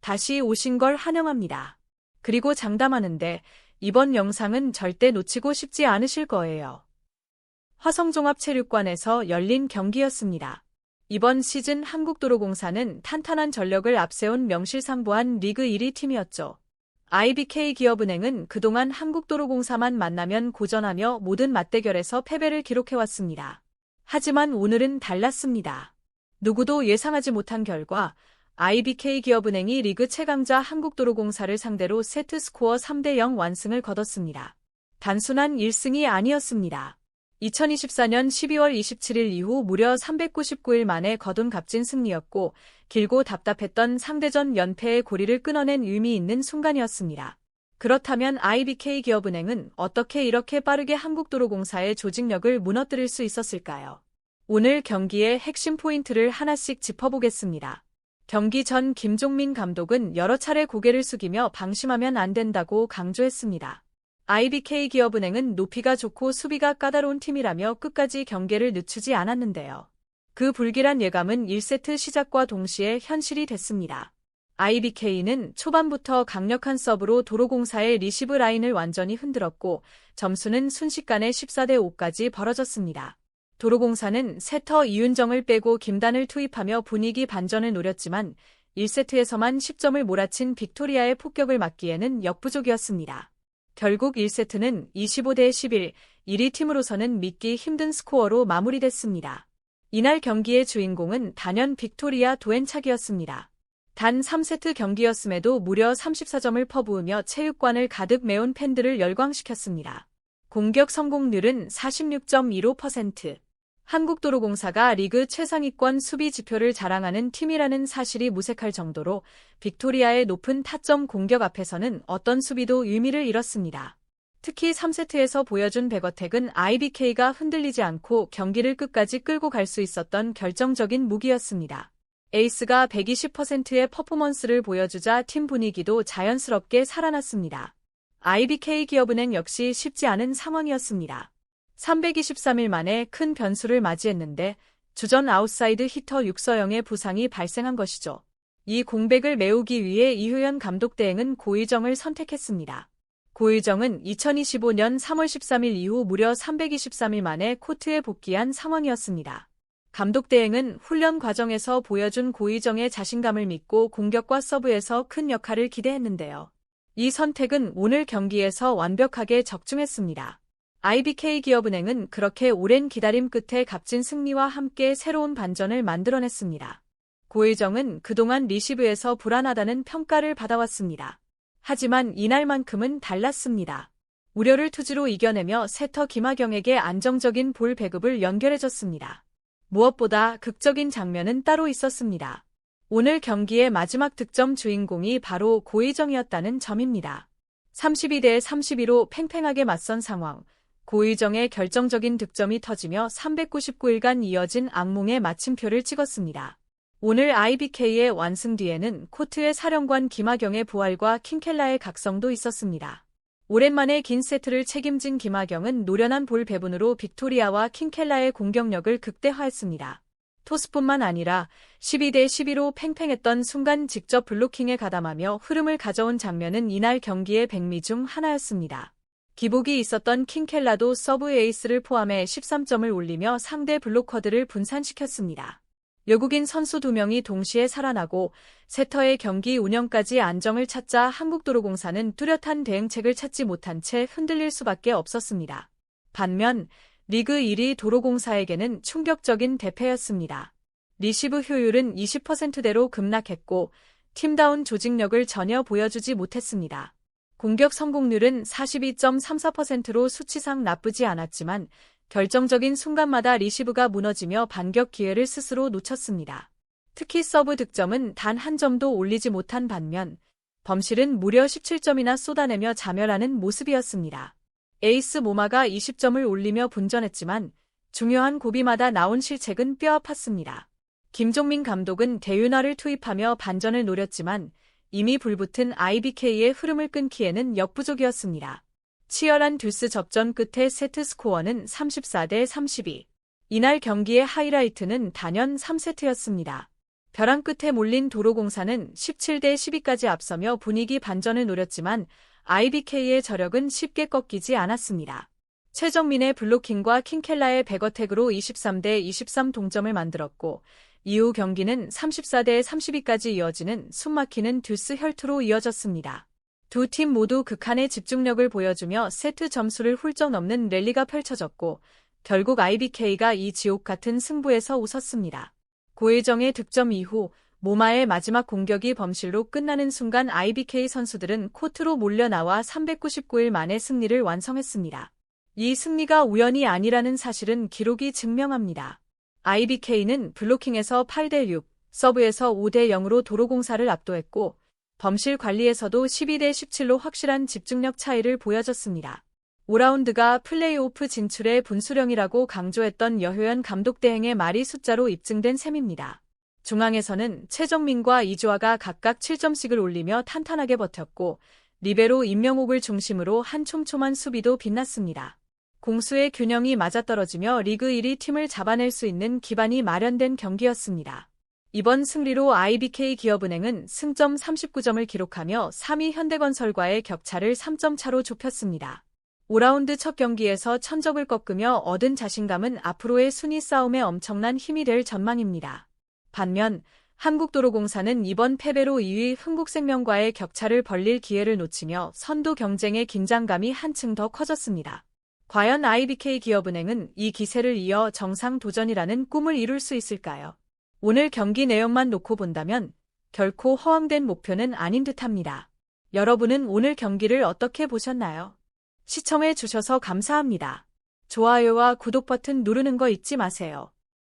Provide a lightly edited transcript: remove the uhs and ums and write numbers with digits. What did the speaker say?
다시 오신 걸 환영합니다. 그리고 장담하는데 이번 영상은 절대 놓치고 싶지 않으실 거예요. 화성종합체육관에서 열린 경기였습니다. 이번 시즌 한국도로공사는 탄탄한 전력을 앞세운 명실상부한 리그 1위 팀이었죠. IBK기업은행은 그동안 한국도로공사만 만나면 고전하며 모든 맞대결에서 패배를 기록해왔습니다. 하지만 오늘은 달랐습니다. 누구도 예상하지 못한 결과 IBK기업은행이 리그 최강자 한국도로공사를 상대로 세트스코어 3대0 완승을 거뒀습니다. 단순한 1승이 아니었습니다. 2024년 12월 27일 이후 무려 399일 만에 거둔 값진 승리였고 길고 답답했던 상대전 연패의 고리를 끊어낸 의미 있는 순간이었습니다. 그렇다면 IBK기업은행은 어떻게 이렇게 빠르게 한국도로공사의 조직력을 무너뜨릴 수 있었을까요? 오늘 경기의 핵심 포인트를 하나씩 짚어보겠습니다. 경기 전 김종민 감독은 여러 차례 고개를 숙이며 방심하면 안 된다고 강조했습니다. IBK기업은행은 높이가 좋고 수비가 까다로운 팀이라며 끝까지 경계를 늦추지 않았는데요. 그 불길한 예감은 1세트 시작과 동시에 현실이 됐습니다. IBK는 초반부터 강력한 서브로 도로공사의 리시브 라인을 완전히 흔들었고 점수는 순식간에 14대5까지 벌어졌습니다. 도로공사는 세터 이윤정을 빼고 김단을 투입하며 분위기 반전을 노렸지만 1세트에서만 10점을 몰아친 빅토리아의 폭격을 막기에는 역부족이었습니다. 결국 1세트는 25대11, 1위 팀으로서는 믿기 힘든 스코어로 마무리됐습니다. 이날 경기의 주인공은 단연 빅토리아 도앤착이었습니다. 단 3세트 경기였음에도 무려 34점을 퍼부으며 체육관을 가득 메운 팬들을 열광시켰습니다. 공격 성공률은 46.15%. 한국도로공사가 리그 최상위권 수비 지표를 자랑하는 팀이라는 사실이 무색할 정도로 빅토리아의 높은 타점 공격 앞에서는 어떤 수비도 의미를 잃었습니다. 특히 3세트에서 보여준 백어택은 IBK가 흔들리지 않고 경기를 끝까지 끌고 갈 수 있었던 결정적인 무기였습니다. 에이스가 120%의 퍼포먼스를 보여주자 팀 분위기도 자연스럽게 살아났습니다. IBK기업은행 역시 쉽지 않은 상황이었습니다. 323일 만에 큰 변수를 맞이했는데 주전 아웃사이드 히터 육서영의 부상이 발생한 것이죠. 이 공백을 메우기 위해 이효연 감독 대행은 고의정을 선택했습니다. 고의정은 2025년 3월 13일 이후 무려 323일 만에 코트에 복귀한 상황이었습니다. 감독 대행은 훈련 과정에서 보여준 고의정의 자신감을 믿고 공격과 서브에서 큰 역할을 기대했는데요. 이 선택은 오늘 경기에서 완벽하게 적중했습니다. IBK기업은행은 그렇게 오랜 기다림 끝에 값진 승리와 함께 새로운 반전을 만들어냈습니다. 고의정은 그동안 리시브에서 불안하다는 평가를 받아왔습니다. 하지만 이날만큼은 달랐습니다. 우려를 투지로 이겨내며 세터 김하경에게 안정적인 볼 배급을 연결해줬습니다. 무엇보다 극적인 장면은 따로 있었습니다. 오늘 경기의 마지막 득점 주인공이 바로 고의정이었다는 점입니다. 32대32로 팽팽하게 맞선 상황. 고의정의 결정적인 득점이 터지며 399일간 이어진 악몽의 마침표를 찍었습니다. 오늘 IBK의 완승 뒤에는 코트의 사령관 김하경의 부활과 킹켈라의 각성도 있었습니다. 오랜만에 긴 세트를 책임진 김하경은 노련한 볼 배분으로 빅토리아와 킹켈라의 공격력을 극대화했습니다. 토스뿐만 아니라 12대12로 팽팽했던 순간 직접 블로킹에 가담하며 흐름을 가져온 장면은 이날 경기의 백미 중 하나였습니다. 기복이 있었던 킹켈라도 서브 에이스를 포함해 13점을 올리며 상대 블로커들을 분산시켰습니다. 외국인 선수 2명이 동시에 살아나고 세터의 경기 운영까지 안정을 찾자 한국도로공사는 뚜렷한 대응책을 찾지 못한 채 흔들릴 수밖에 없었습니다. 반면 리그 1위 도로공사에게는 충격적인 대패였습니다. 리시브 효율은 20%대로 급락했고 팀다운 조직력을 전혀 보여주지 못했습니다. 공격 성공률은 42.34%로 수치상 나쁘지 않았지만 결정적인 순간마다 리시브가 무너지며 반격 기회를 스스로 놓쳤습니다. 특히 서브 득점은 단 한 점도 올리지 못한 반면 범실은 무려 17점이나 쏟아내며 자멸하는 모습이었습니다. 에이스 모마가 20점을 올리며 분전했지만 중요한 고비마다 나온 실책은 뼈아팠습니다. 김종민 감독은 대윤화를 투입하며 반전을 노렸지만 이미 불붙은 IBK의 흐름을 끊기에는 역부족이었습니다. 치열한 듀스 접전 끝에 세트 스코어는 34대32. 이날 경기의 하이라이트는 단연 3세트였습니다. 벼랑 끝에 몰린 도로공사는 17대 12까지 앞서며 분위기 반전을 노렸지만 IBK의 저력은 쉽게 꺾이지 않았습니다. 최정민의 블로킹과 킹켈라의 백어택으로 23대 23 동점을 만들었고 이후 경기는 34대 32까지 이어지는 숨막히는 듀스 혈투로 이어졌습니다. 두 팀 모두 극한의 집중력을 보여주며 세트 점수를 훌쩍 넘는 랠리가 펼쳐졌고 결국 IBK가 이 지옥 같은 승부에서 웃었습니다. 고혜정의 득점 이후 모마의 마지막 공격이 범실로 끝나는 순간 IBK 선수들은 코트로 몰려나와 399일 만에 승리를 완성했습니다. 이 승리가 우연이 아니라는 사실은 기록이 증명합니다. IBK는 블로킹에서 8대 6, 서브에서 5대 0으로 도로공사를 압도했고 범실 관리에서도 12대 17로 확실한 집중력 차이를 보여줬습니다. 5라운드가 플레이오프 진출의 분수령이라고 강조했던 여효연 감독 대행의 말이 숫자로 입증된 셈입니다. 중앙에서는 최정민과 이주아가 각각 7점씩을 올리며 탄탄하게 버텼고 리베로 임명옥을 중심으로 한 촘촘한 수비도 빛났습니다. 공수의 균형이 맞아떨어지며 리그 1위 팀을 잡아낼 수 있는 기반이 마련된 경기였습니다. 이번 승리로 IBK 기업은행은 승점 39점을 기록하며 3위 현대건설과의 격차를 3점 차로 좁혔습니다. 5라운드 첫 경기에서 천적을 꺾으며 얻은 자신감은 앞으로의 순위 싸움에 엄청난 힘이 될 전망입니다. 반면 한국도로공사는 이번 패배로 2위 흥국생명과의 격차를 벌릴 기회를 놓치며 선두 경쟁의 긴장감이 한층 더 커졌습니다. 과연 IBK 기업은행은 이 기세를 이어 정상 도전이라는 꿈을 이룰 수 있을까요? 오늘 경기 내용만 놓고 본다면 결코 허황된 목표는 아닌 듯합니다. 여러분은 오늘 경기를 어떻게 보셨나요? 시청해 주셔서 감사합니다. 좋아요와 구독 버튼 누르는 거 잊지 마세요.